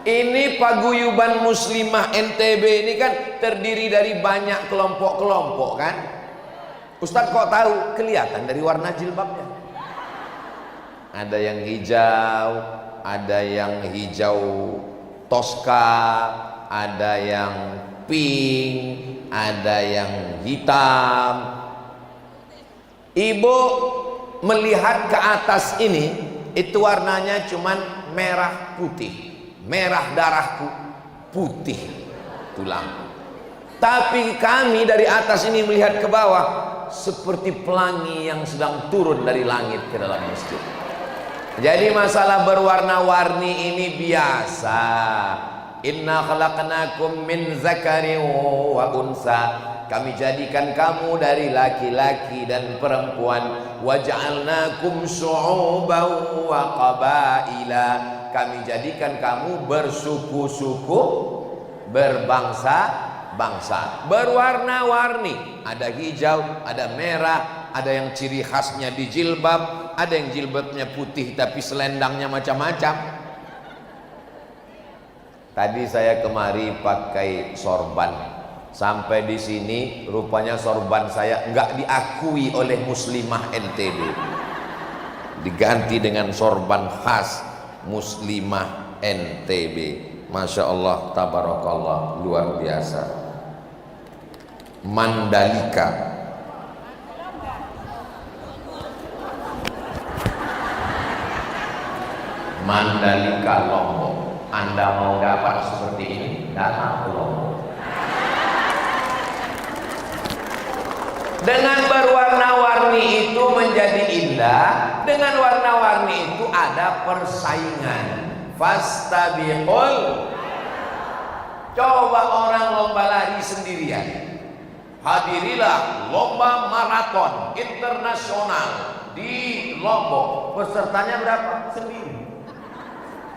Ini paguyuban muslimah NTB ini kan terdiri dari banyak kelompok-kelompok kan. Ustadz kok tahu? Kelihatan dari warna jilbabnya. Ada yang hijau, ada yang hijau toska, ada yang pink, ada yang hitam. Ibu melihat ke atas ini, itu warnanya cuman merah putih. Merah darahku, putih tulang. Tapi kami dari atas ini melihat ke bawah seperti pelangi yang sedang turun dari langit ke dalam masjid. Jadi masalah berwarna-warni ini biasa. Inna khalaqnakum min zakarin wa unsa. Kami jadikan kamu dari laki-laki dan perempuan. Waja'alnakum syu'uban wa qabaila. Kami jadikan kamu bersuku-suku, berbangsa-bangsa, berwarna-warni. Ada hijau, ada merah, ada yang ciri khasnya di jilbab, ada yang jilbabnya putih tapi selendangnya macam-macam. Tadi saya kemari pakai sorban. Sampai di sini rupanya sorban saya enggak diakui oleh muslimah NTB. Diganti dengan sorban khas muslimah NTB. Masya Allah, tabarakallah, luar biasa. Mandalika. Mandalika Lombok. Anda mau dapat seperti ini, datang ke Lombok. Dengan berwarna-warni itu menjadi indah. Dengan warna-warni itu ada persaingan. Fastabiqul. Coba orang lomba lari sendirian. Hadirilah lomba maraton internasional di Lombok. Pesertanya berapa? Sendiri.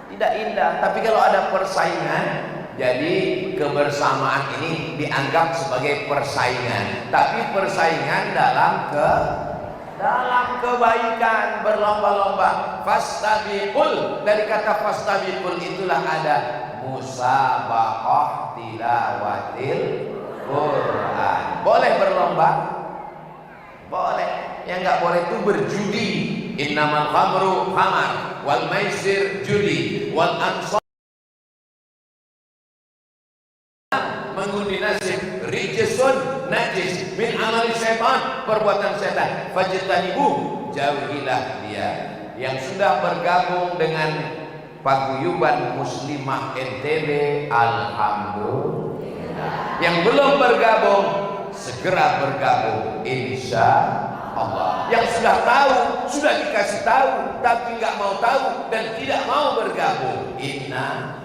Tidak indah. Tapi kalau ada persaingan, jadi kebersamaan ini dianggap sebagai persaingan, tapi persaingan dalam kebaikan, berlomba-lomba. Fastabiqul, dari kata fastabiqul itulah ada musabaqah tilawatil Quran. Boleh berlomba? Boleh. Yang nggak boleh itu berjudi. Innamal khamru khamar wal maisir judi wal ansar mengundi nasib rijsun najis min amali syaitan, perbuatan setan. Fajtanibu, jauhilah dia. Yang sudah bergabung dengan paguyuban muslimah NTB, alhamdulillah. Yang belum bergabung, segera bergabung insya Allah. Yang sudah tahu, sudah dikasih tahu, tapi nggak mau tahu dan tidak mau bergabung, inna.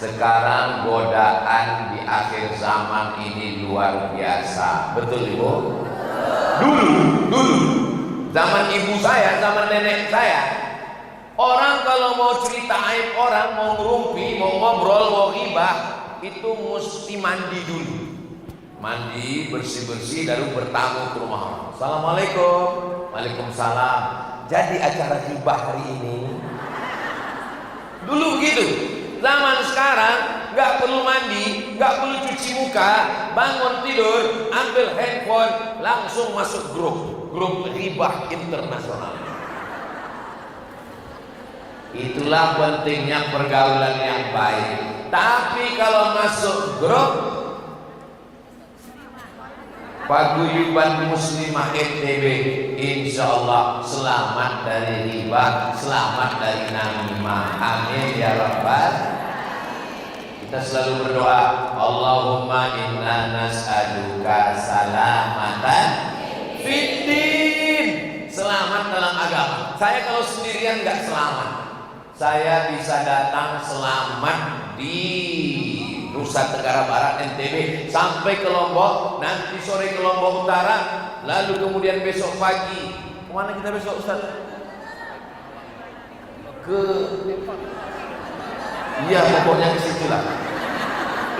Sekarang godaan di akhir zaman ini luar biasa. Betul Ibu? Dulu zaman ibu saya, zaman nenek saya, orang kalau mau cerita aib orang, mau ngerumpi, mau ngobrol, mau ghibah, itu mesti mandi dulu. Mandi, bersih-bersih, lalu bertamu ke rumah orang. Assalamualaikum. Waalaikumsalam. Jadi acara ghibah hari ini. Dulu begitu. Zaman sekarang nggak perlu mandi, nggak perlu cuci muka, bangun tidur, ambil handphone, langsung masuk grup ghibah internasional. Itulah pentingnya pergaulan yang baik. Tapi kalau masuk grup paguyuban muslimah NTB, insya Allah selamat dari riba, selamat dari namimah. Amin ya rabbal. Kita selalu berdoa, Allahumma inna nas'aluka salamatan fiddin, selamat dalam agama. Saya kalau sendirian nggak selamat. Saya bisa datang selamat di Nusa Tenggara Barat NTB sampai ke Lombok, nanti sore ke Lombok Utara, lalu kemudian besok pagi kemana kita besok Ustaz? Iya pokoknya ke situlah.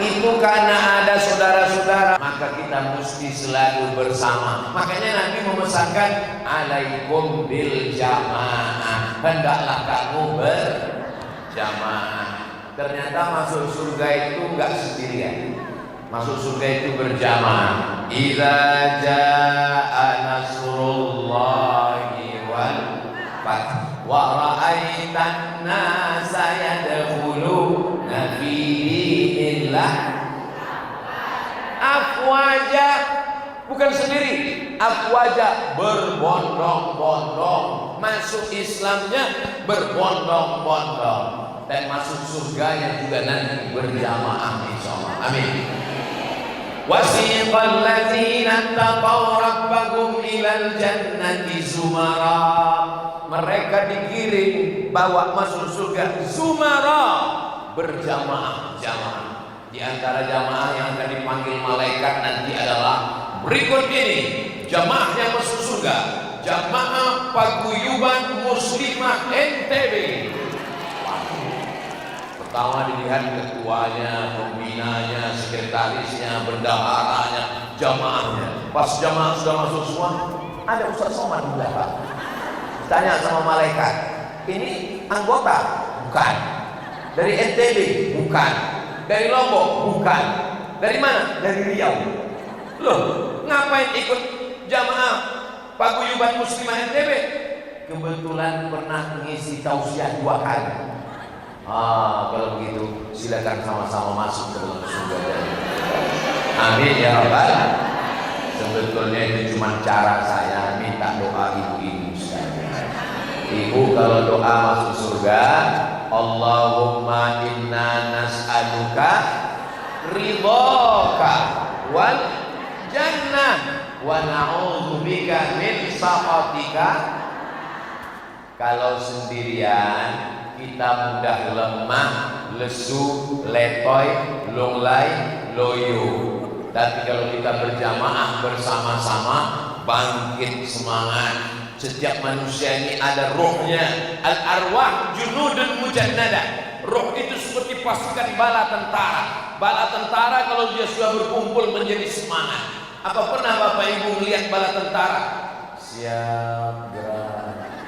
Itu karena ada saudara-saudara, maka kita mesti selalu bersama. Makanya Nabi memesankan alaikum bil jamaah. hendaklah kamu berjamaah. Ternyata masuk surga itu enggak sendirian. Masuk surga itu berjamaah. Idza jaa nasrullahi wal fath wa ra'aitan nasa yadkhuluna fi dinillah afwaja. Bukan sendiri, afwaja, berbondong-bondong. Masuk Islamnya berbondong-bondong. Dan masuk surganya juga nanti berjamaah insyaallah. Amin. Wasiqal ladzina taqaw rabbahum ilal jannati zumara. Mereka digiring bawa masuk surga zumara, berjamaah-jamaah. Di antara jamaah yang akan dipanggil malaikat nanti adalah berikut ini. Jamaah yang masuk surga, jamaah paguyuban muslimah NTB. Pertama dilihat ketuanya, pembinanya, sekretarisnya, bendaharanya, jamaahnya. Pas jamaah sudah masuk semua, ada Ustaz Somad di belakang. Tanya sama malaikat, ini anggota? Bukan. Dari NTB? Bukan. Dari Lombok? Bukan. Dari mana? Dari Riau. Loh, ngapain ikut jamaah paguyuban muslimah NTB? Kebetulan pernah mengisi tausiah 2 kali. Kalau begitu silakan sama-sama masuk ke dalam surga. Amin ya rabbal. Sebetulnya itu cuma cara saya minta doa ibu-ibu sekalian. Ibu kalau doa masuk surga, Allahumma inna nas'aluka ridhaka wal jannah wa na'udzubika min sakhatika. Kalau sendirian kita mudah lemah, lesu, letoy, longlai, loyo. Tapi kalau kita berjamaah bersama-sama, bangkit semangat. Setiap manusia ini ada rohnya. Al-arwah junudun mujannada. Roh itu seperti pasukan bala tentara. Bala tentara kalau dia sudah berkumpul menjadi semangat. Apa pernah Bapak Ibu melihat bala tentara? Siap gerak.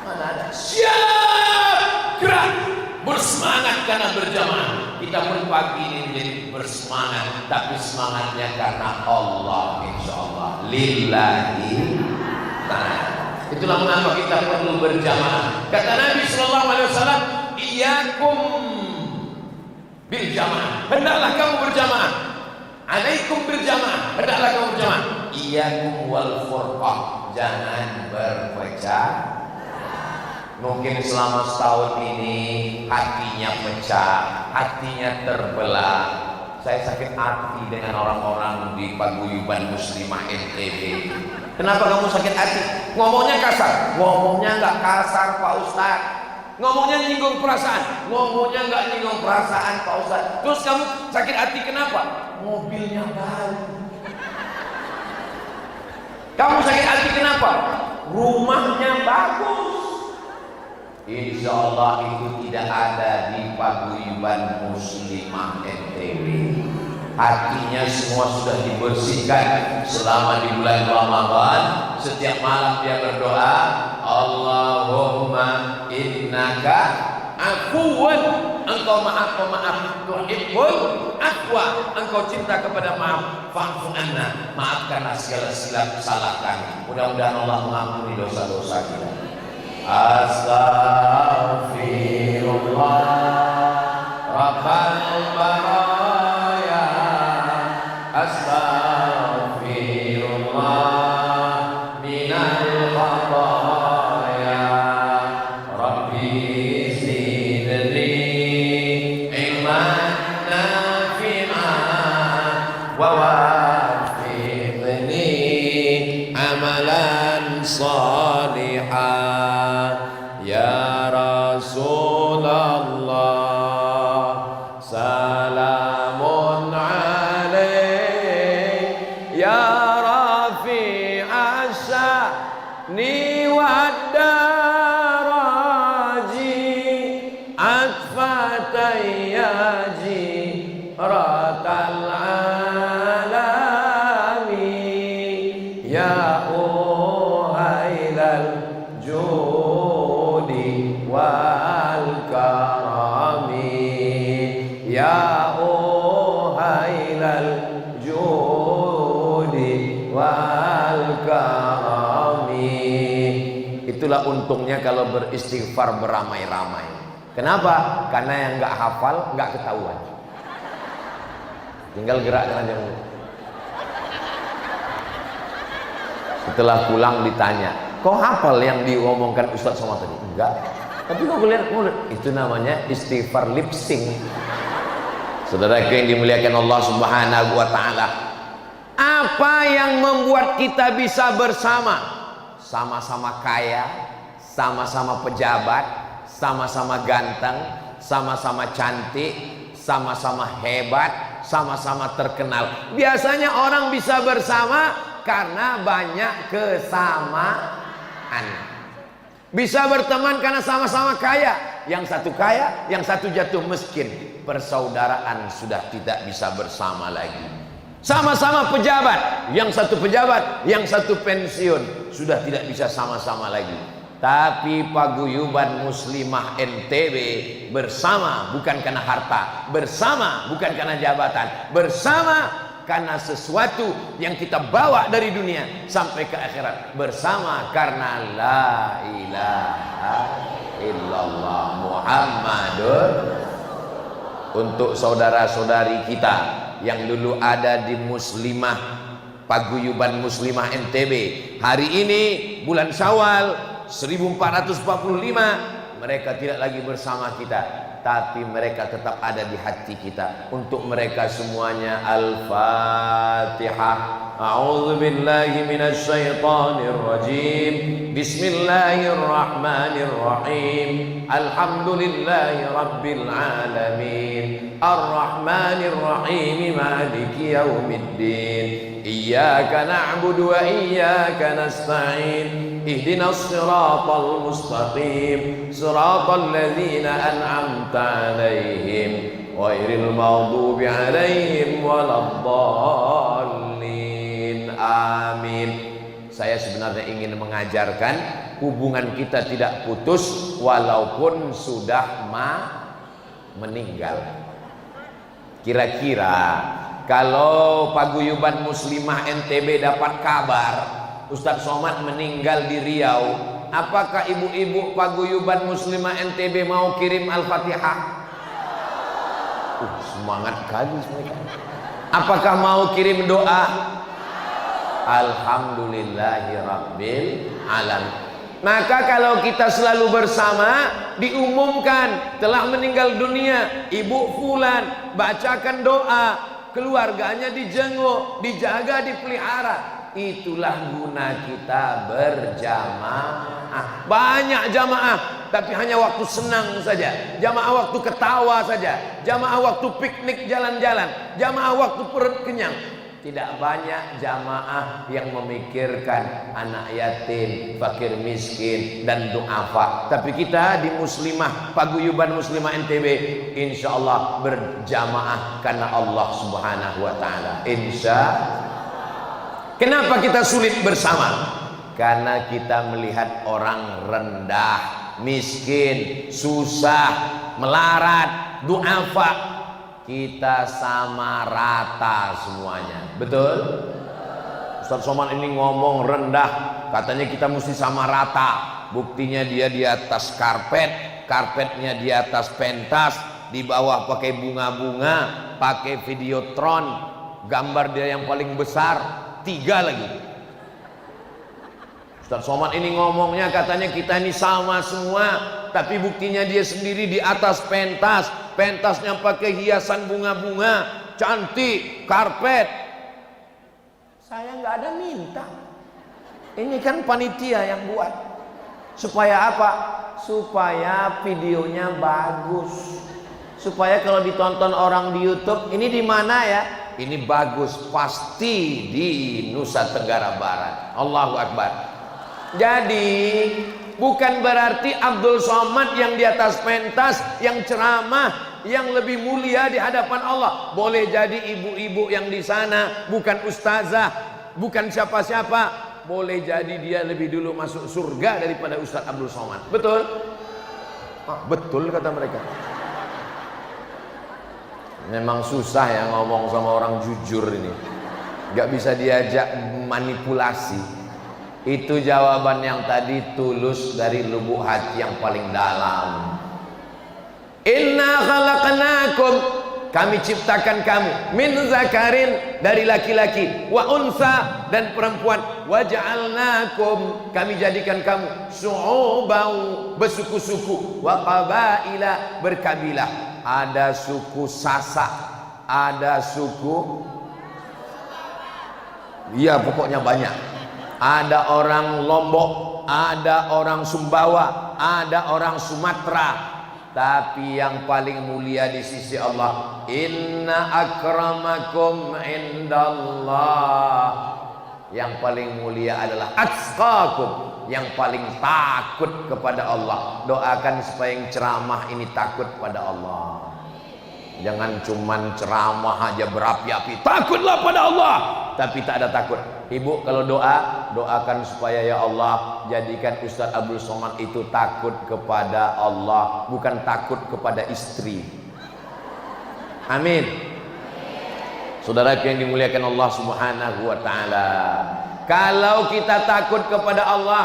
Mana ada? Siap gerak. Bersemangat karena berjamaah. Kita pun pagi ini menjadi bersemangat, tapi semangatnya karena Allah, insyaallah. Lillahi ta'ala. Itulah mengapa kita perlu berjamaah. Kata Nabi sallallahu alaihi wasallam, "Iyyakum bil jamaah." Hendaklah kamu berjamaah. Alaikum berjamaah. Hendaklah kamu berjamaah. Iyyakum wal furqah. Jangan berpecah. Mungkin selama setahun ini hatinya pecah, hatinya terbelah. Saya sakit hati dengan orang-orang di paguyuban muslimah NTB. Kenapa kamu sakit hati? Ngomongnya kasar. Ngomongnya nggak kasar Pak Ustadz. Ngomongnya nyinggung perasaan. Ngomongnya nggak nyinggung perasaan Pak Ustadz. Terus kamu sakit hati kenapa? Mobilnya baru. Kamu sakit hati kenapa? Rumahnya bagus. Insya Allah itu tidak ada di paguyuban muslimah NTB. Hatinya semua sudah dibersihkan selama di bulan Ramadan. Setiap malam dia berdoa, Allahumma innaka afuwan, engkau maaf pemaaf, tuhibbul afwa, engkau cinta kepada maaf, fa'fu anna, maafkanlah segala silap salah kami. Mudah-mudahan Allah mengampuni dosa-dosa kita. Astaghfirullah Rabbal baraya, astaghfirullah minal khataya, Rabbi zidni ilman nafi'an wa wafiqni amalan salihan. Ya Rasulullah, salamun alaik, ya rafi'as sya'ni wad daraji, atfatayyaji ratal alami, ya uhailal judi wal karami ya uhailal judi wal karami. Itulah untungnya kalau beristighfar beramai-ramai. Kenapa? Karena yang nggak hafal nggak ketahuan, tinggal gerakkan aja mulut. Setelah pulang ditanya, kau hafal yang diomongkan Ustadz Somad tadi? Enggak. Tapi kau lihat mulut, itu namanya istighfar lip sync. Saudara yang dimuliakan Allah Subhanahu wa taala, apa yang membuat kita bisa bersama? Sama-sama kaya, sama-sama pejabat, sama-sama ganteng, sama-sama cantik, sama-sama hebat, sama-sama terkenal. Biasanya orang bisa bersama karena banyak kesamaan. Bisa berteman karena sama-sama kaya. Yang satu kaya, yang satu jatuh miskin. Persaudaraan sudah tidak bisa bersama lagi. Sama-sama pejabat, yang satu pejabat, yang satu pensiun, sudah tidak bisa sama-sama lagi. Tapi paguyuban muslimah NTB bersama bukan karena harta, bersama bukan karena jabatan, bersama karena sesuatu yang kita bawa dari dunia sampai ke akhirat, bersama karena la ilaha illallah Muhammadur. Untuk saudara-saudari kita yang dulu ada di muslimah, paguyuban muslimah NTB, hari ini bulan Syawal 1445, mereka tidak lagi bersama kita, tapi mereka tetap ada di hati kita. Untuk mereka semuanya Al-Fatihah. A'udzu billahi minasy syaithanir rajim. Bismillahirrahmanirrahim. Alhamdulillahi rabbil alamin. Ar-Rahmanir Rahim. Maliki yaumiddin. Iyyaka na'budu wa iyyaka nasta'in. Ihdinas siratal mustaqim. Siratal ladzina an'amta 'alaihim ghairil maghdubi 'alaihim waladdallin. Amin. Saya sebenarnya ingin mengajarkan hubungan kita tidak putus walaupun sudah meninggal. Kira-kira kalau paguyuban muslimah NTB dapat kabar Ustadz Somad meninggal di Riau, apakah ibu-ibu paguyuban muslimah NTB mau kirim Al-Fatihah? Semangat kali mereka. Apakah mau kirim doa? Alhamdulillahirabbil alamin. Maka kalau kita selalu bersama, diumumkan telah meninggal dunia ibu fulan, bacakan doa, keluarganya dijenguk, dijaga, dipelihara. Itulah guna kita berjamaah. Banyak jamaah, tapi hanya waktu senang saja, jamaah waktu ketawa saja, jamaah waktu piknik jalan-jalan, jamaah waktu perut kenyang. Tidak banyak jamaah yang memikirkan anak yatim, fakir miskin, dan du'afa. Tapi kita di muslimah, paguyuban muslimah NTB, insya Allah berjamaah karena Allah Subhanahu wa ta'ala. Kenapa kita sulit bersama? Karena kita melihat orang rendah, miskin, susah, melarat, du'afa. Kita sama rata semuanya. Betul? Ustadz Somad ini ngomong rendah, katanya kita mesti sama rata. Buktinya dia di atas karpet, karpetnya di atas pentas, di bawah pakai bunga-bunga, pakai videotron, gambar dia yang paling besar, 3 lagi. Ustadz Somad ini ngomongnya katanya kita ini sama semua, tapi buktinya dia sendiri di atas pentas, pentasnya pakai hiasan bunga-bunga, cantik, karpet. Saya nggak ada minta. Ini kan panitia yang buat. Supaya apa? Supaya videonya bagus. Supaya kalau ditonton orang di YouTube, ini di mana ya? Ini bagus, pasti di Nusa Tenggara Barat. Allahu Akbar. Jadi bukan berarti Abdul Somad yang di atas pentas, yang ceramah, yang lebih mulia di hadapan Allah. Boleh jadi ibu-ibu yang di sana bukan ustazah, bukan siapa-siapa. Boleh jadi dia lebih dulu masuk surga daripada Ustadz Abdul Somad. Betul? Betul kata mereka. Memang susah ya ngomong sama orang jujur ini, gak bisa diajak manipulasi. Itu jawaban yang tadi tulus dari lubuk hati yang paling dalam. Inna khalaqnakum, kami ciptakan kamu, min zakarin, dari laki-laki, wa unsa, dan perempuan, wa ja'alnakum, kami jadikan kamu, syu'uban, bersuku-suku, wa qabaila, berkabilah. Ada suku Sasak, ada suku, iya pokoknya banyak. Ada orang Lombok, ada orang Sumbawa, ada orang Sumatera. Tapi yang paling mulia di sisi Allah, inna akramakum indallah, yang paling mulia adalah atqakum, yang paling takut kepada Allah. Doakan supaya yang ceramah ini takut pada Allah. Jangan cuman ceramah aja berapi-api, takutlah pada Allah, tapi tak ada takut. Ibu kalau doa, doakan supaya ya Allah jadikan Ustaz Abdul Somad itu takut kepada Allah, bukan takut kepada istri. Amin. Saudara yang dimuliakan Allah Subhanahu wa taala, kalau kita takut kepada Allah,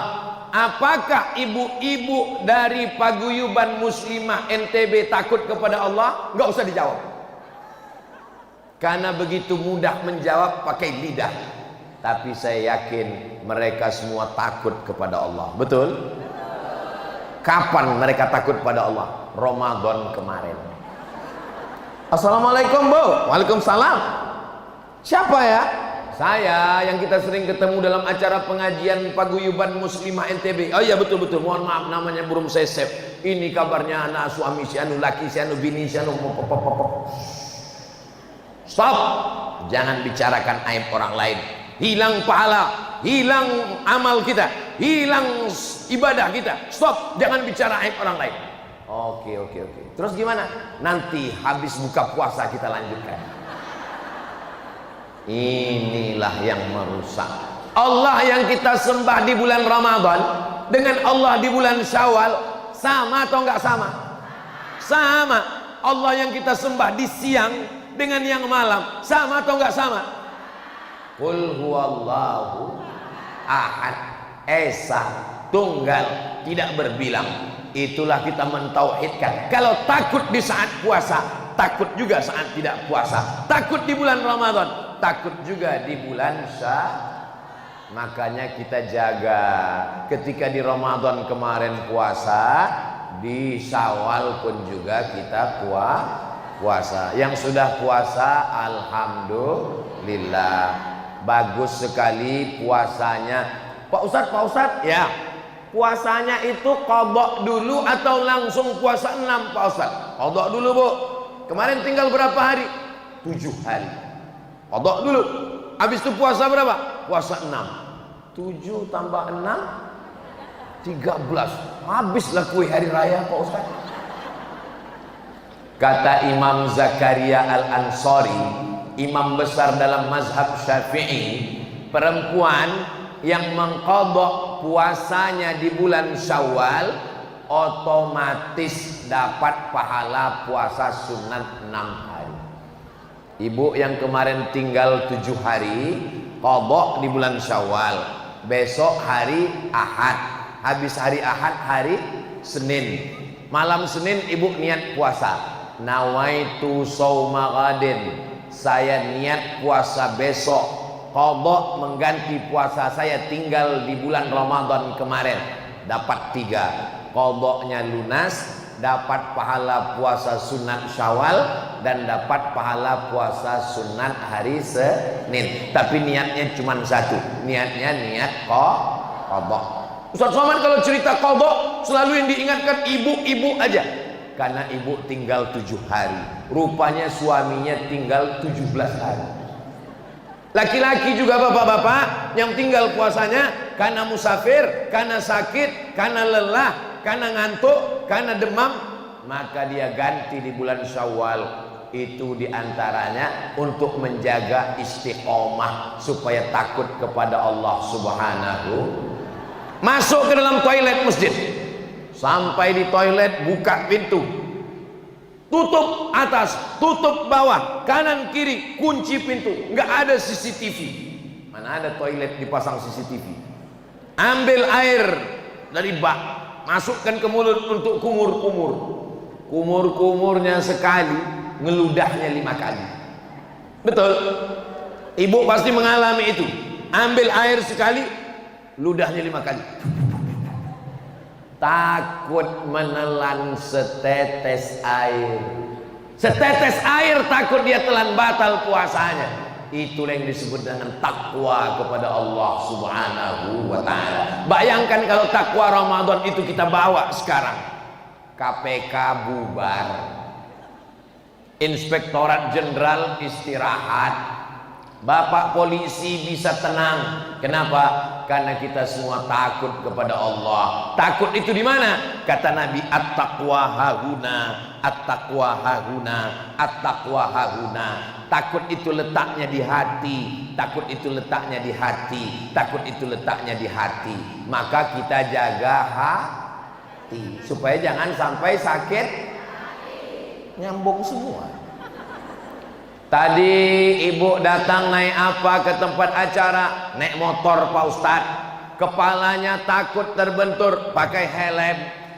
apakah ibu-ibu dari paguyuban muslimah NTB takut kepada Allah? Enggak usah dijawab, karena begitu mudah menjawab pakai lidah. Tapi saya yakin mereka semua takut kepada Allah. Betul? Kapan mereka takut pada Allah? Ramadan kemarin. Assalamualaikum Bu. Waalaikumsalam. Siapa ya? Saya yang kita sering ketemu dalam acara pengajian paguyuban muslimah NTB. Oh iya betul-betul, mohon maaf namanya burung saya save. Ini kabarnya anak suami si anu, laki si anu, bini si anu. Stop. Jangan bicarakan aib orang lain. Hilang pahala, hilang amal kita, hilang ibadah kita. Stop, jangan bicara aib orang lain. Oke. Terus gimana? Nanti habis buka puasa kita lanjutkan. Inilah yang merusak. Allah yang kita sembah di bulan Ramadan dengan Allah di bulan Syawal sama atau enggak sama? Sama. Allah yang kita sembah di siang dengan yang malam sama atau enggak sama? Qul huwallahu ahad, esa, tunggal, tidak berbilang. Itulah kita mentauhidkan. Kalau takut di saat puasa, takut juga saat tidak puasa. Takut di bulan Ramadan, takut juga di bulan Syawal. Makanya kita jaga. Ketika di Ramadan kemarin puasa, di Syawal pun juga kita puasa. Yang sudah puasa, alhamdulillah. Bagus sekali puasanya. Pak Ustadz, ya. Puasanya itu qadha dulu atau langsung puasa 6 Pak Ustadz? Qadha dulu Bu. Kemarin tinggal berapa hari? 7 hari. Qadha dulu. Habis itu puasa berapa? Puasa 6. 7 tambah 6 13. Habislah kue hari raya Pak Ustadz. Kata Imam Zakaria Al-Ansari, imam besar dalam mazhab Syafi'i, perempuan yang mengqadha puasanya di bulan Syawal otomatis dapat pahala puasa sunat 6 hari. Ibu yang kemarin tinggal 7 hari qadha di bulan Syawal, besok hari Ahad, habis hari Ahad hari Senin, malam Senin ibu niat puasa, nawaitu shauma ghadin, saya niat puasa besok, qadha mengganti puasa saya tinggal di bulan Ramadan kemarin, dapat 3, qadhanya lunas, dapat pahala puasa sunat Syawal dan dapat pahala puasa sunat hari Senin. Tapi niatnya cuma satu, niatnya niat qadha. Ustaz Somad kalau cerita qadha selalu yang diingatkan ibu-ibu aja, karena ibu tinggal 7 hari, rupanya suaminya tinggal 17 hari. Laki-laki juga bapak-bapak yang tinggal puasanya karena musafir, karena sakit, karena lelah, karena ngantuk, karena demam, maka dia ganti di bulan Syawal. Itu diantaranya untuk menjaga istiqomah supaya takut kepada Allah Subhanahu. Masuk ke dalam toilet masjid, Sampai di toilet buka pintu, tutup atas, tutup bawah, kanan kiri, kunci pintu, nggak ada CCTV. Mana ada toilet dipasang CCTV? Ambil air dari bak, masukkan ke mulut untuk kumur-kumur. Kumur-kumurnya sekali, ngeludahnya 5 kali. Betul? Ibu pasti mengalami itu. Ambil air sekali, ludahnya 5 kali. Takut menelan setetes air. Setetes air takut dia telan, batal puasanya. Itulah yang disebut dengan takwa kepada Allah Subhanahu wa ta'ala. Bayangkan kalau takwa Ramadan itu kita bawa sekarang. KPK bubar, Inspektorat Jenderal istirahat, Bapak polisi bisa tenang. Kenapa? Karena kita semua takut kepada Allah. Takut itu di mana? Kata Nabi, at-taqwa hahuna, at-taqwa hahuna, at-taqwa hahuna. Takut itu letaknya di hati. Takut itu letaknya di hati. Takut itu letaknya di hati. Maka kita jaga hati supaya jangan sampai sakit. Nyambung semua. Tadi ibu datang naik apa ke tempat acara? Naik motor Pak Ustadz. Kepalanya takut terbentur, pakai helm.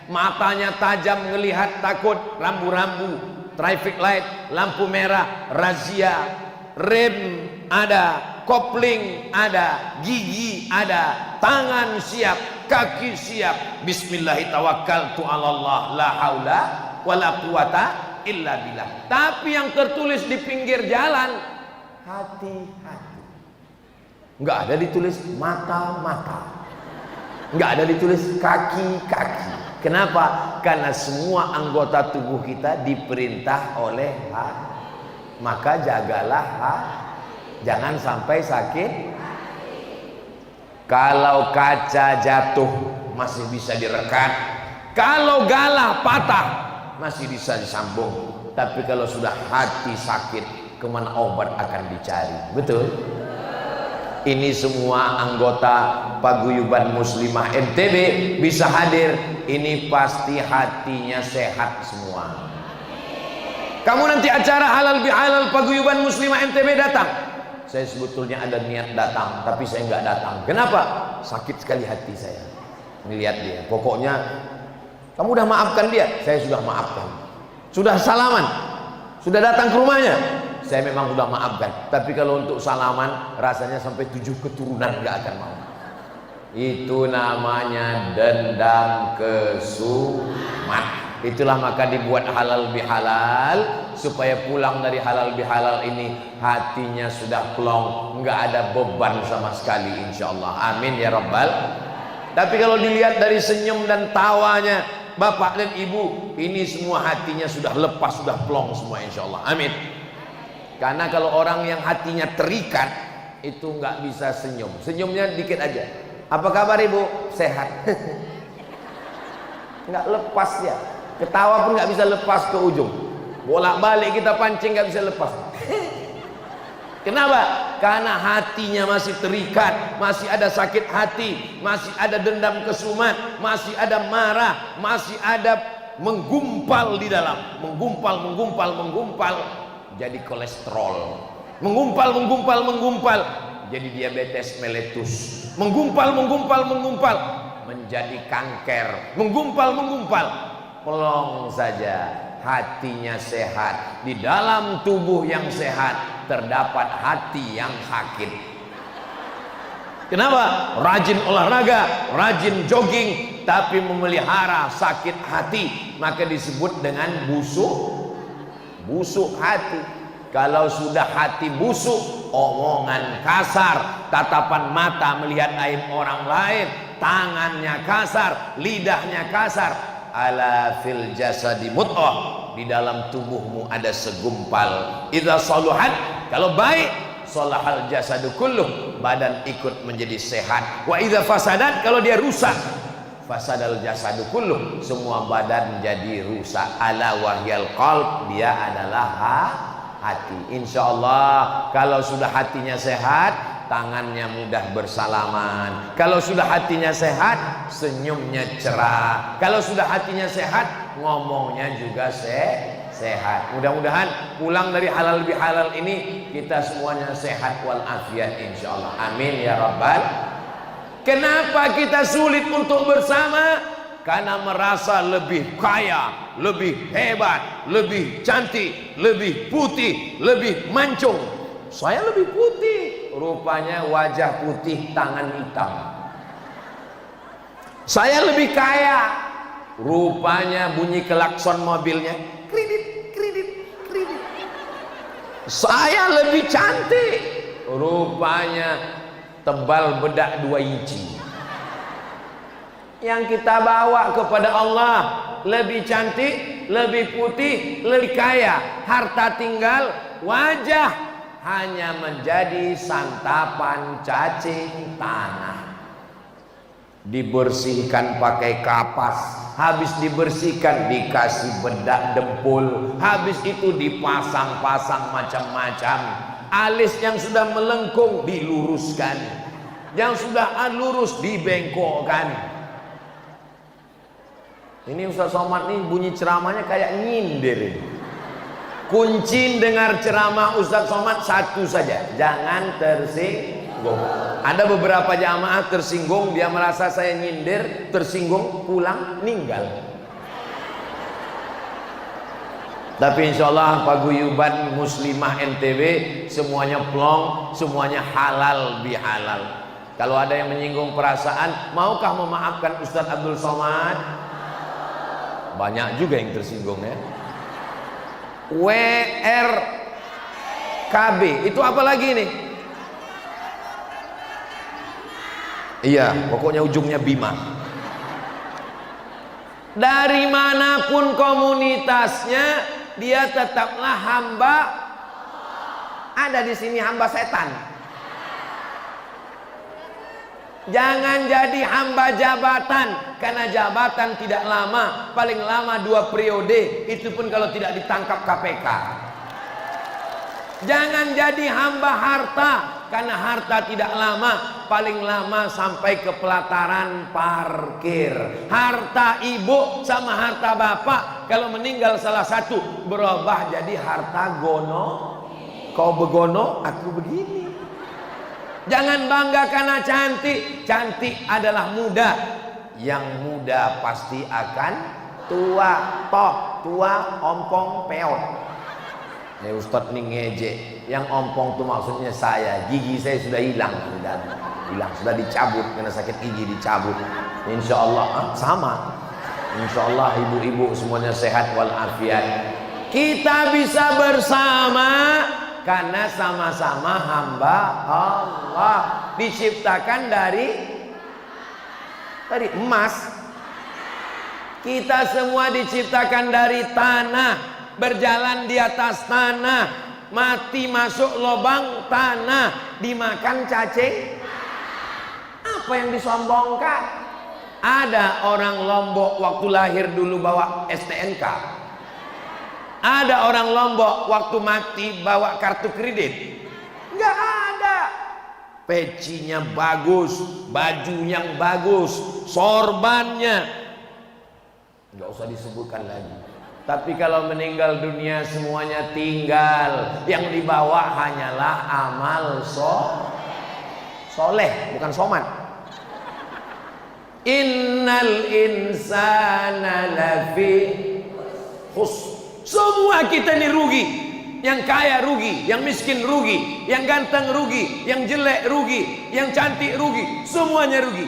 Matanya tajam ngelihat takut, rambu-rambu, traffic light, lampu merah, razia, rem ada, kopling ada, gigi ada, tangan siap, kaki siap. Bismillahirrahmanirrahim. Allah la haula wala quwata illa billah. Tapi yang tertulis di pinggir jalan, hati-hati. Nggak ada ditulis mata-mata, nggak ada ditulis kaki-kaki. Kenapa? Karena semua anggota tubuh kita diperintah oleh hati. Maka jagalah hati, jangan sampai sakit. Kalau kaca jatuh masih bisa direkat, kalau galah patah masih bisa disambung. Tapi kalau sudah hati sakit, kemana obat akan dicari? Betul? Ini semua anggota paguyuban muslimah NTB bisa hadir. Ini pasti hatinya sehat semua. Kamu nanti acara halal bihalal paguyuban muslimah NTB datang. Saya sebetulnya ada niat datang, tapi saya nggak datang. Kenapa? Sakit sekali hati saya melihat dia. Pokoknya kamu udah maafkan dia? Saya sudah maafkan. Sudah salaman? Sudah datang ke rumahnya? Saya memang sudah maafkan. Tapi kalau untuk salaman, rasanya sampai 7 keturunan nggak akan mau. Itu namanya dendam kesumat. Itulah maka dibuat halal bihalal, supaya pulang dari halal bihalal ini hatinya sudah plong, nggak ada beban sama sekali, insya Allah. Amin ya rabbal. Tapi kalau dilihat dari senyum dan tawanya bapak dan ibu, ini semua hatinya sudah lepas, sudah plong semua, insya Allah. Amin. Karena kalau orang yang hatinya terikat itu nggak bisa senyum. Senyumnya dikit aja. Apa kabar ibu? Sehat. Nggak lepas ya. Ketawa pun nggak bisa lepas ke ujung. Bolak-balik kita pancing nggak bisa lepas. Kenapa? Karena hatinya masih terikat, masih ada sakit hati, masih ada dendam kesumat, masih ada marah, masih ada menggumpal di dalam, menggumpal, jadi kolesterol, menggumpal, jadi diabetes mellitus, menggumpal, menjadi kanker, menggumpal, pelong saja. Hatinya sehat, di dalam tubuh yang sehat terdapat hati yang sakit. Kenapa? Rajin olahraga, rajin jogging, tapi memelihara sakit hati, maka disebut dengan busuk hati. Kalau sudah hati busuk, omongan kasar, tatapan mata melihat aib orang lain, tangannya kasar, lidahnya kasar. Ala fil jasadi mudghah, di dalam tubuhmu ada segumpal. Idza saluhat, kalau baik, salahal jasadu kulluh, badan ikut menjadi sehat. Wa idza fasadat, kalau dia rusak, fasadal jasadu kulluh, semua badan menjadi rusak. Ala wahyal qalb, dia adalah hati. Insyaallah kalau sudah hatinya sehat, tangannya mudah bersalaman. Kalau sudah hatinya sehat, senyumnya cerah. Kalau sudah hatinya sehat, ngomongnya juga sehat. Mudah-mudahan pulang dari halal bihalal ini kita semuanya sehat walafiat insyaallah. Amin ya rabbal. Kenapa kita sulit untuk bersama? Karena merasa lebih kaya, lebih hebat, lebih cantik, lebih putih, lebih mancung. Saya lebih putih, rupanya wajah putih, tangan hitam. Saya lebih kaya, rupanya bunyi klakson mobilnya kredit, kredit, kredit. Saya lebih cantik, rupanya tebal bedak 2 inci. Yang kita bawa kepada Allah lebih cantik, lebih putih, lebih kaya, harta tinggal, wajah hanya menjadi santapan cacing tanah. Dibersihkan pakai kapas, habis dibersihkan dikasih bedak dempul, habis itu dipasang-pasang macam-macam. Alis yang sudah melengkung diluruskan, yang sudah lurus dibengkokkan. Ini Ustaz Somad nih bunyi ceramahnya kayak nyindir. Kunci dengar ceramah Ustaz Somad satu saja, jangan tersinggung. Ada beberapa jamaah tersinggung, dia merasa saya nyindir, tersinggung, pulang, ninggal. Tapi insya Allah paguyuban muslimah NTB semuanya plong, semuanya halal bihalal. Kalau ada yang menyinggung perasaan, maukah memaafkan Ustaz Abdul Somad? Banyak juga yang tersinggung ya. WRKB itu apa lagi nih? Iya, pokoknya ujungnya Bima. Dari manapun komunitasnya, dia tetaplah hamba. Ada di sini hamba setan. Jangan jadi hamba jabatan, karena jabatan tidak lama, paling lama 2 periode, itu pun kalau tidak ditangkap KPK. Jangan jadi hamba harta, karena harta tidak lama, paling lama sampai ke pelataran parkir. Harta ibu sama harta bapak, kalau meninggal salah satu berubah jadi harta gono. Kau begono, aku begini. Jangan bangga karena cantik. Cantik adalah muda. Yang muda pasti akan tua. Toh tua ompong peot. Nih Ustadz nih ngejek. Yang ompong itu maksudnya saya. Gigi saya sudah hilang. Sudah dicabut karena sakit gigi dicabut. Insya Allah sama. Insya Allah ibu-ibu semuanya sehat walafiat. Kita bisa bersama karena sama-sama hamba Allah, diciptakan dari emas. Kita semua diciptakan dari tanah, berjalan di atas tanah, mati masuk lubang tanah, dimakan cacing. Apa yang disombongkan? Ada orang Lombok waktu lahir dulu bawa STNK. Ada orang Lombok waktu mati bawa kartu kredit? Enggak ada. Pecinya bagus, baju yang bagus, sorbannya enggak usah disebutkan lagi. Tapi kalau meninggal dunia semuanya tinggal, yang dibawa hanyalah amal soleh, bukan somat. Innal insana lafi khusr. Semua kita ini rugi. Yang kaya rugi, yang miskin rugi, yang ganteng rugi, yang jelek rugi, yang cantik rugi, semuanya rugi.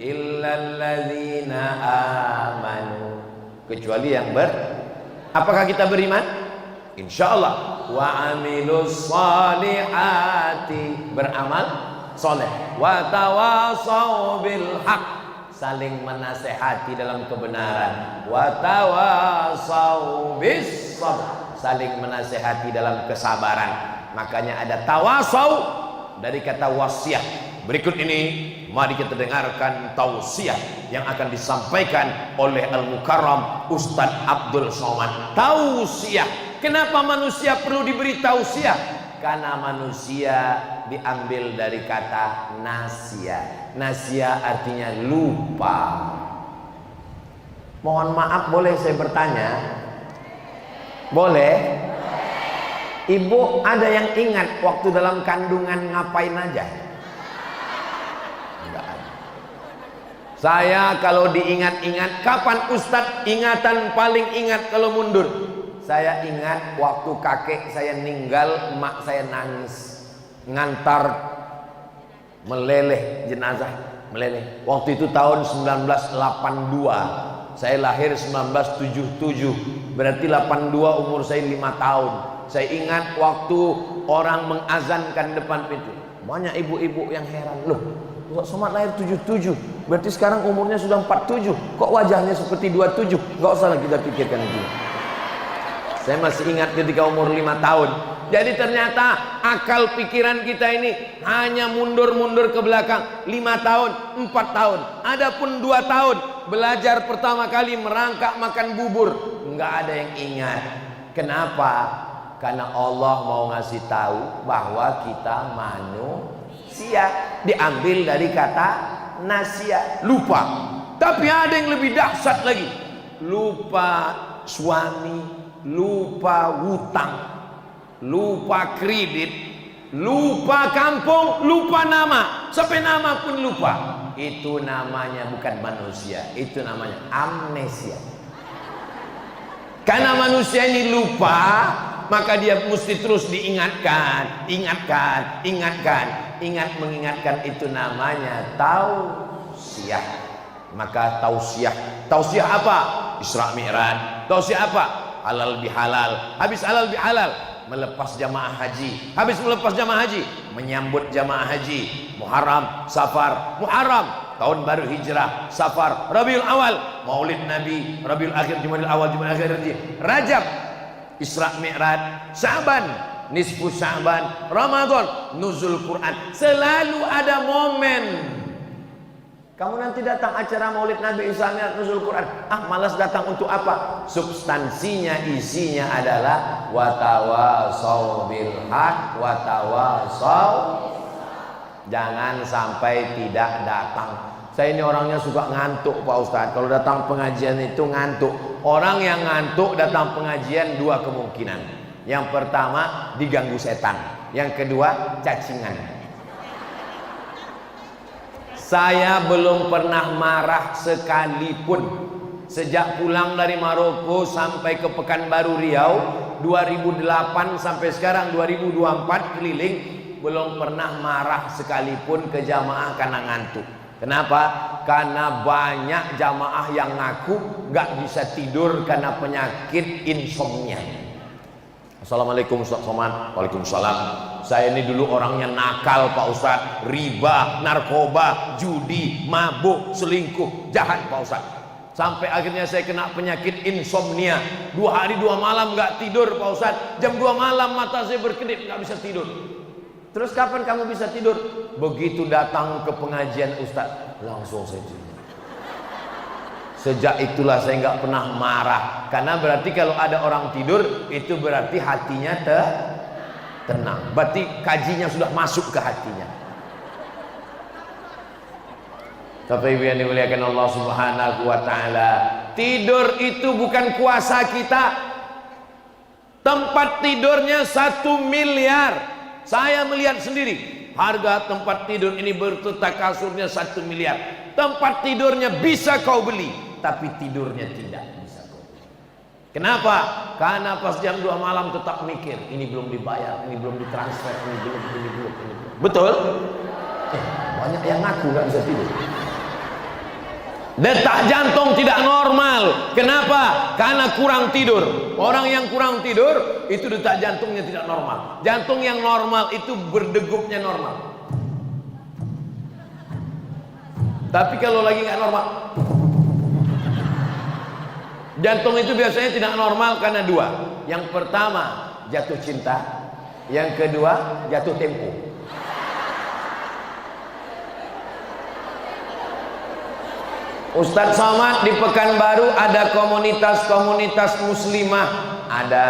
Illalladzina amanu, kecuali yang apakah kita beriman? Insyaallah. Wa amilus solihati, beramal soleh. Wa tawasau bil haq, saling menasehati dalam kebenaran. Wa tawasau bis sabr, saling menasehati dalam kesabaran. Makanya ada tawasau dari kata wasiat. Berikut ini mari kita dengarkan tausiah yang akan disampaikan oleh Al-Mukarram Ustadz Abdul Somad. Tausiah. Kenapa manusia perlu diberi tausiah? Karena manusia diambil dari kata nasia. Nasia artinya lupa. Mohon maaf, boleh saya bertanya? Boleh? Ibu ada yang ingat waktu dalam kandungan ngapain aja? Enggak ada. Saya kalau diingat-ingat, kapan Ustadz ingatan paling ingat kalau mundur? Saya ingat waktu kakek saya meninggal, emak saya nangis ngantar meleleh jenazah, meleleh. Waktu itu tahun 1982. Saya lahir 1977. Berarti 82 umur saya 5 tahun. Saya ingat waktu orang mengazankan depan pintu. Banyak ibu-ibu yang heran, loh, Ustaz Somad lahir 77, berarti sekarang umurnya sudah 47. Kok wajahnya seperti 27? Gak usah lah kita pikirkan itu. Saya masih ingat ketika umur 5 tahun. Jadi ternyata akal pikiran kita ini hanya mundur-mundur ke belakang. 5 tahun, 4 tahun, adapun 2 tahun belajar pertama kali merangkak makan bubur, nggak ada yang ingat. Kenapa? Karena Allah mau ngasih tahu bahwa kita manusia. Diambil dari kata nasia, lupa. Tapi ada yang lebih dahsyat lagi, lupa suami, lupa hutang, lupa kredit, lupa kampung, lupa nama, sampai nama pun lupa. Itu namanya bukan manusia, itu namanya amnesia. Karena manusia ini lupa, maka dia mesti terus diingatkan, ingatkan, ingatkan. Ingat mengingatkan itu namanya tausiah. Maka tausiah apa? Isra Mi'raj. Tausiah apa? Halal bihalal. Habis halal bihalal, melepas jamaah haji. Habis melepas jamaah haji, menyambut jamaah haji. Muharram, Safar, Muharram, tahun baru hijrah, Safar, Rabiul Awal, Maulid Nabi, Rabiul Akhir, Jumadil Awal, Jumadil Akhir, Rajab, Isra Mi'raj, Syaban, nisfu Syaban, Ramadan, nuzul Quran. Selalu ada momen. Kamu nanti datang acara Maulid Nabi, Isra Mi'raj, nuzul Quran, malas datang untuk apa? Substansinya, isinya adalah watawasau bil haq, watawasau. Jangan sampai tidak datang. Saya ini orangnya suka ngantuk Pak Ustadz. Kalau datang pengajian itu ngantuk. Orang yang ngantuk datang pengajian dua kemungkinan. Yang pertama diganggu setan, yang kedua cacingan. Saya belum pernah marah sekalipun sejak pulang dari Maroko sampai ke Pekanbaru Riau 2008 sampai sekarang 2024 keliling, belum pernah marah sekalipun ke jamaah karena ngantuk. Kenapa? Karena banyak jamaah yang ngaku gak bisa tidur karena penyakit insomnia. Assalamualaikum Ustaz Somad. Waalaikumsalam. Saya ini dulu orangnya nakal Pak Ustadz. Riba, narkoba, judi, mabuk, selingkuh, jahat Pak Ustadz. Sampai akhirnya saya kena penyakit insomnia. 2 hari 2 malam gak tidur Pak Ustadz. Jam 2 malam mata saya berkedip, gak bisa tidur. Terus kapan kamu bisa tidur? Begitu datang ke pengajian Ustadz, langsung saya tidur. Sejak itulah saya nggak pernah marah. Karena berarti kalau ada orang tidur, itu berarti hatinya tenang. Berarti kajinya sudah masuk ke hatinya. Tapi yang dimuliakan Allah Subhanahu wa Ta'ala, tidur itu bukan kuasa kita. Tempat tidurnya 1 miliar. Saya melihat sendiri, harga tempat tidur ini bertutak kasurnya 1 miliar. Tempat tidurnya bisa kau beli, tapi tidurnya tidak bisa kau beli. Kenapa? Karena pas jam 2 malam tetap mikir, ini belum dibayar, ini belum ditransfer, ini belum. Betul? Banyak yang ngaku nggak bisa tidur. Detak jantung tidak normal. Kenapa? Karena kurang tidur. Orang yang kurang tidur itu detak jantungnya tidak normal. Jantung yang normal itu berdegupnya normal. Tapi kalau lagi nggak normal, jantung itu biasanya tidak normal karena 2. Yang pertama jatuh cinta, yang kedua jatuh tempo. Ustadz Somad, di Pekanbaru ada komunitas muslimah, ada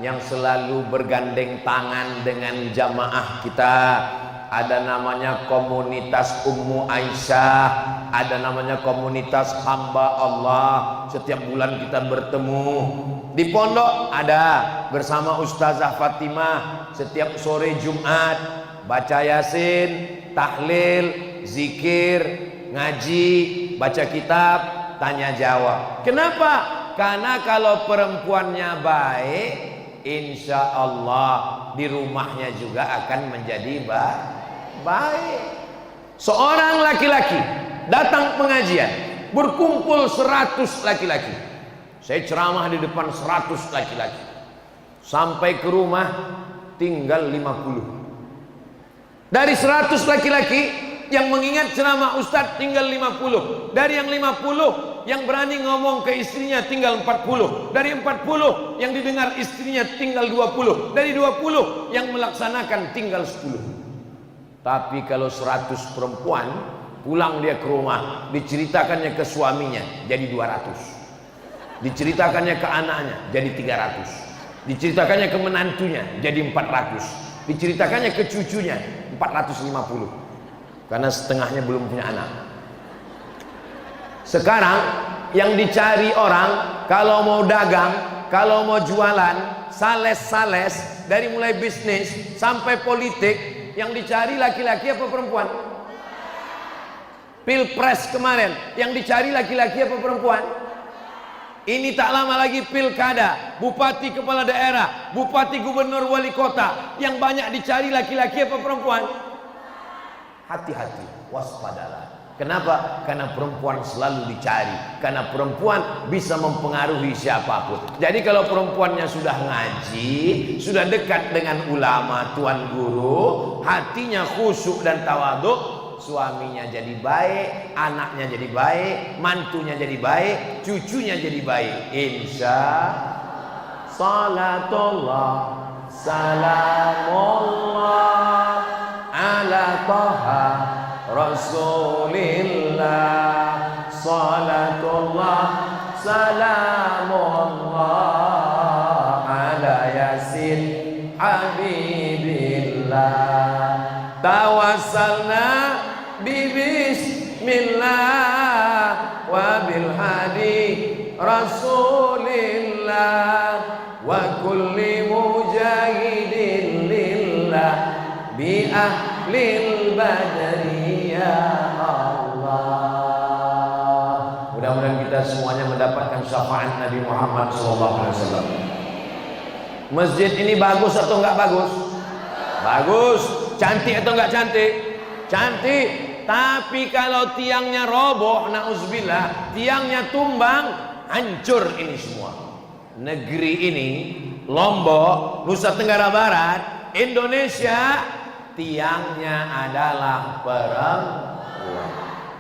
yang selalu bergandeng tangan dengan jamaah kita. Ada namanya komunitas Ummu Aisyah, ada namanya komunitas hamba Allah. Setiap bulan kita bertemu di pondok, ada bersama Ustazah Fatimah setiap sore Jumat, baca Yasin, tahlil, zikir, ngaji, baca kitab, tanya jawab. Kenapa? Karena kalau perempuannya baik, insya Allah di rumahnya juga akan menjadi baik. Seorang laki-laki datang pengajian, berkumpul 100 laki-laki. Saya ceramah di depan 100 laki-laki. Sampai ke rumah tinggal 50. Dari 100 laki-laki yang mengingat ceramah Ustadz tinggal 50. Dari yang 50 yang berani ngomong ke istrinya tinggal 40. Dari 40 yang didengar istrinya tinggal 20. Dari 20 yang melaksanakan tinggal 10. Tapi kalau 100 perempuan pulang dia ke rumah, diceritakannya ke suaminya jadi 200, diceritakannya ke anaknya jadi 300, diceritakannya ke menantunya jadi 400, diceritakannya ke cucunya 450, karena setengahnya belum punya anak. Sekarang yang dicari orang kalau mau dagang, kalau mau jualan, sales dari mulai bisnis sampai politik, yang dicari laki-laki apa perempuan? Pilpres kemarin yang dicari laki-laki apa perempuan? Ini tak lama lagi pilkada, bupati, kepala daerah, bupati, gubernur, wali kota, yang banyak dicari laki-laki apa perempuan? Hati-hati, waspadalah. Kenapa? Karena perempuan selalu dicari. Karena perempuan bisa mempengaruhi siapapun. Jadi kalau perempuannya sudah ngaji, sudah dekat dengan ulama, tuan guru, hatinya khusyuk dan tawaduk, suaminya jadi baik, anaknya jadi baik, mantunya jadi baik, cucunya jadi baik. Insya salatullah salamullah ala Taha Rasulillah, salatullah salamullah ala Yasin Habibillah, tawassalna bismillah wa bil hadi Rasulillah wa kulli mujahidin lillah bi ahlil badri. Allah, mudah-mudahan kita semuanya mendapatkan syafaat Nabi Muhammad SAW. Masjid ini bagus atau enggak bagus? Bagus. Cantik atau enggak cantik? Cantik. Tapi kalau tiangnya roboh, nauzubillah, tiangnya tumbang, hancur ini semua. Negeri ini, Lombok, Nusa Tenggara Barat, Indonesia, tiangnya adalah perempuan.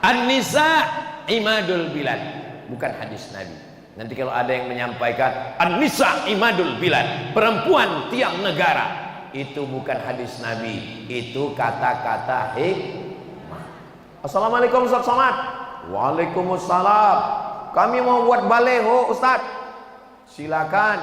An-nisa imadul bilad, bukan hadis Nabi. Nanti kalau ada yang menyampaikan An-nisa imadul bilad, perempuan tiang negara, itu bukan hadis Nabi, itu kata-kata hikmah. Assalamualaikum Ustaz Somad. Waalaikumsalam. Kami mau buat baleho Ustaz. Silakan.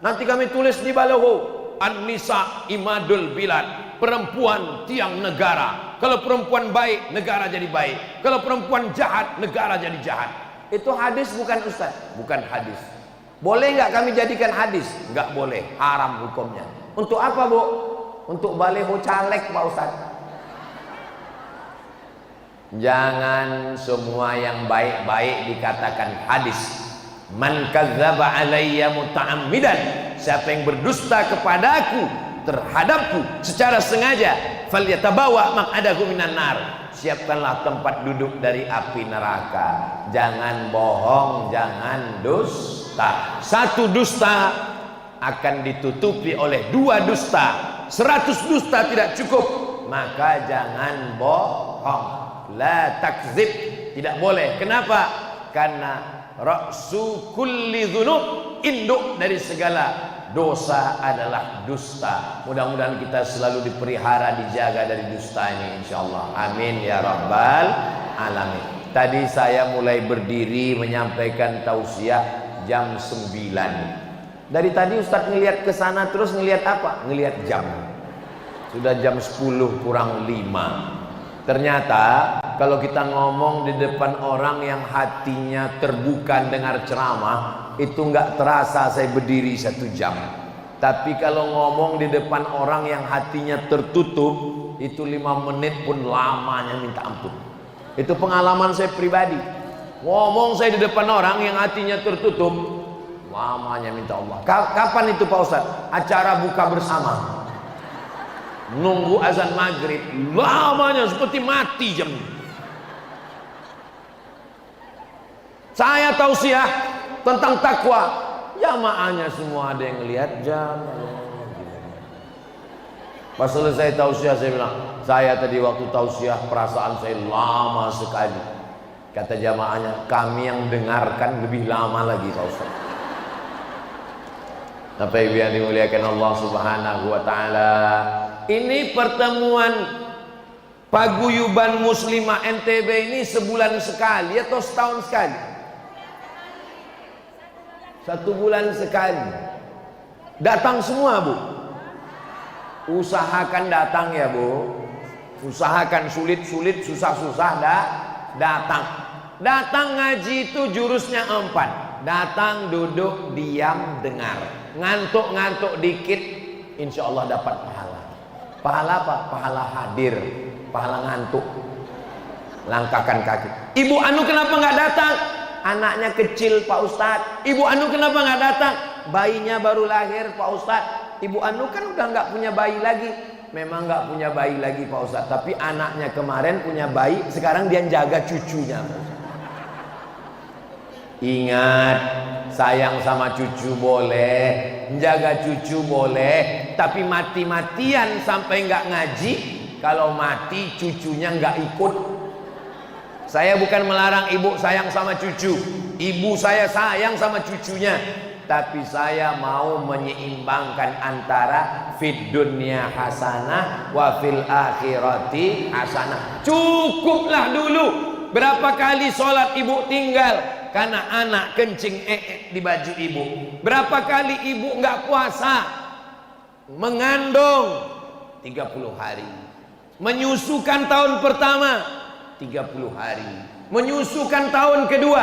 Nanti kami tulis di baleho An-nisa imadul bilad, perempuan tiang negara. Kalau perempuan baik, negara jadi baik. Kalau perempuan jahat, negara jadi jahat. Itu hadis bukan Ustaz? Bukan hadis. Boleh nggak kami jadikan hadis? Nggak boleh, haram hukumnya. Untuk apa Bu? Untuk baleho caleg Pak Ustaz. Jangan semua yang baik-baik dikatakan hadis. Man kadzdzaba alayya muta'ammidan, siapa yang berdusta kepadaku, terhadapku secara sengaja, falyatabawa maq'adahu minan nar, siapkanlah tempat duduk dari api neraka. Jangan bohong, jangan dusta. Satu dusta akan ditutupi oleh 2 dusta. 100 dusta tidak cukup, maka jangan bohong. La takzib, tidak boleh. Kenapa? Karena ra'su kulli dzunub, induk dari segala dosa adalah dusta. Mudah-mudahan kita selalu dipelihara, dijaga dari dusta ini insyaallah. Amin ya rabbal alamin. Tadi saya mulai berdiri menyampaikan tausiah jam 9. Dari tadi Ustadz ngelihat ke sana terus ngelihat apa? Ngelihat jam. Sudah jam 10 kurang 5. Ternyata kalau kita ngomong di depan orang yang hatinya terbuka dengar ceramah, itu nggak terasa saya berdiri 1 jam. Tapi kalau ngomong di depan orang yang hatinya tertutup, itu 5 menit pun lamanya minta ampun. Itu pengalaman saya pribadi. Ngomong saya di depan orang yang hatinya tertutup, lamanya minta Allah. Kapan itu Pak Ustadz? Acara buka bersama. Nunggu azan maghrib, lamanya seperti mati jam. Saya tausiah tentang takwa, jamaahnya semua ada yang lihat jam. Pas selesai tausiah saya bilang, saya tadi waktu tausiah perasaan saya lama sekali. Kata jamaahnya, kami yang dengarkan lebih lama lagi Pak Ustaz. Apa yang dimuliakan Allah Subhanahu wa taala. Ini pertemuan paguyuban muslimah NTB ini sebulan sekali atau setahun sekali? 1 bulan sekali. Datang semua Bu. Usahakan datang ya Bu. Usahakan sulit-sulit, susah-susah datang. Datang ngaji itu jurusnya 4. Datang, duduk, diam, dengar. Ngantuk-ngantuk dikit, insya Allah dapat pahala. Pahala apa? Pahala hadir, pahala ngantuk. Langkahkan kaki. Ibu Anu kenapa nggak datang? Anaknya kecil Pak Ustadz. Ibu Anu kenapa nggak datang? Bayinya baru lahir Pak Ustadz. Ibu Anu kan udah nggak punya bayi lagi. Memang nggak punya bayi lagi Pak Ustadz. Tapi anaknya kemarin punya bayi, sekarang dia jaga cucunya. Ingat, sayang sama cucu boleh, menjaga cucu boleh, tapi mati-matian sampai nggak ngaji. Kalau mati cucunya nggak ikut. Saya bukan melarang ibu sayang sama cucu, ibu saya sayang sama cucunya, tapi saya mau menyeimbangkan antara fid dunya hasanah wa fil akhirati hasanah. Cukuplah dulu. Berapa kali sholat ibu tinggal karena anak kencing di baju ibu? Berapa kali ibu nggak puasa? Mengandung 30 hari. Menyusukan tahun pertama 30 hari. Menyusukan tahun kedua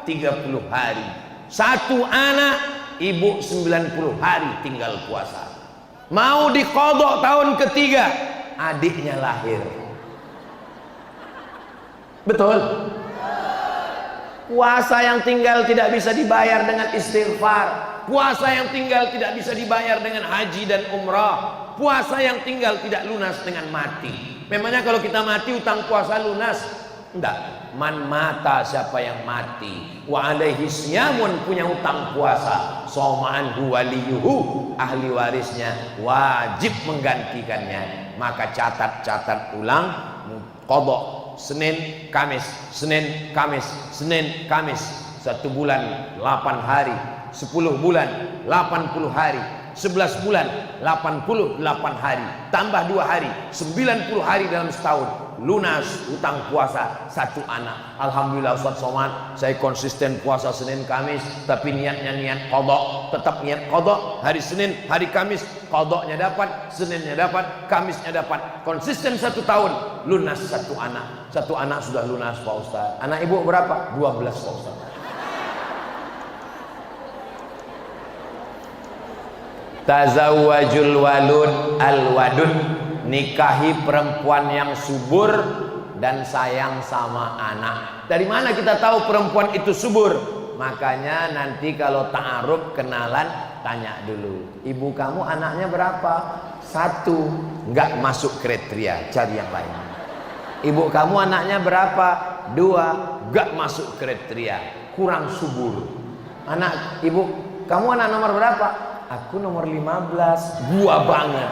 30 hari. 1 anak ibu 90 hari tinggal puasa. Mau diqodok tahun ketiga, adiknya lahir. Betul? Puasa yang tinggal tidak bisa dibayar dengan istighfar. Puasa yang tinggal tidak bisa dibayar dengan haji dan umrah. Puasa yang tinggal tidak lunas dengan mati. Memangnya kalau kita mati utang puasa lunas? Enggak. Man mata, siapa yang mati, wa alaihi syamun, punya utang puasa, soma'anhu waliyuhu, ahli warisnya wajib menggantikannya. Maka catat ulang, qadha Senin, Kamis, Senin, Kamis, Senin, Kamis. 1 bulan 8 hari, 10 bulan 80 hari, 11 bulan 88 hari, tambah 2 hari, 90 hari dalam setahun. Lunas utang puasa 1 anak. Alhamdulillah Ustaz Somad, saya konsisten puasa Senin Kamis, tapi niatnya niat qadha, tetap niat qadha. Hari Senin, hari Kamis qadhanya dapat, Seninnya dapat, Kamisnya dapat. Konsisten 1 tahun, lunas 1 anak. 1 anak sudah lunas Pak Ustaz. Anak ibu berapa? 12 Pak Ustaz. Tazawwajul walud al-wadud, nikahi perempuan yang subur dan sayang sama anak. Dari mana kita tahu perempuan itu subur? Makanya nanti kalau ta'aruf kenalan, tanya dulu, ibu kamu anaknya berapa? 1, nggak masuk kriteria, cari yang lain. Ibu kamu anaknya berapa? 2, nggak masuk kriteria, kurang subur. Anak ibu kamu anak nomor berapa? Aku nomor 15, gua banget.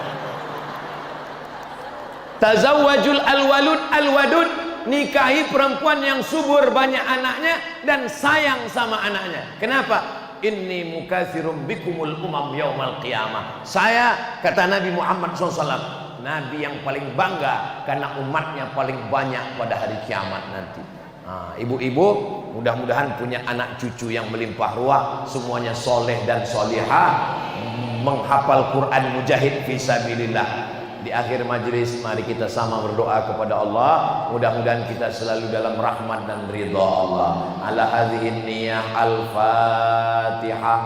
Tazawwajul alwalud alwadud, nikahi perempuan yang subur, banyak anaknya dan sayang sama anaknya. Kenapa? Inni mukatsirum bikumul umam yaumal qiyamah. Saya, kata Nabi Muhammad SAW, Nabi yang paling bangga karena umatnya paling banyak pada hari kiamat nanti. Nah, ibu-ibu mudah-mudahan punya anak cucu yang melimpah ruah, semuanya soleh dan solihah, menghafal Quran, mujahid fisabilillah. Di akhir majelis mari kita sama berdoa kepada Allah, mudah-mudahan kita selalu dalam rahmat dan ridha Allah. Ala hadhihi niyah al-Fatihah.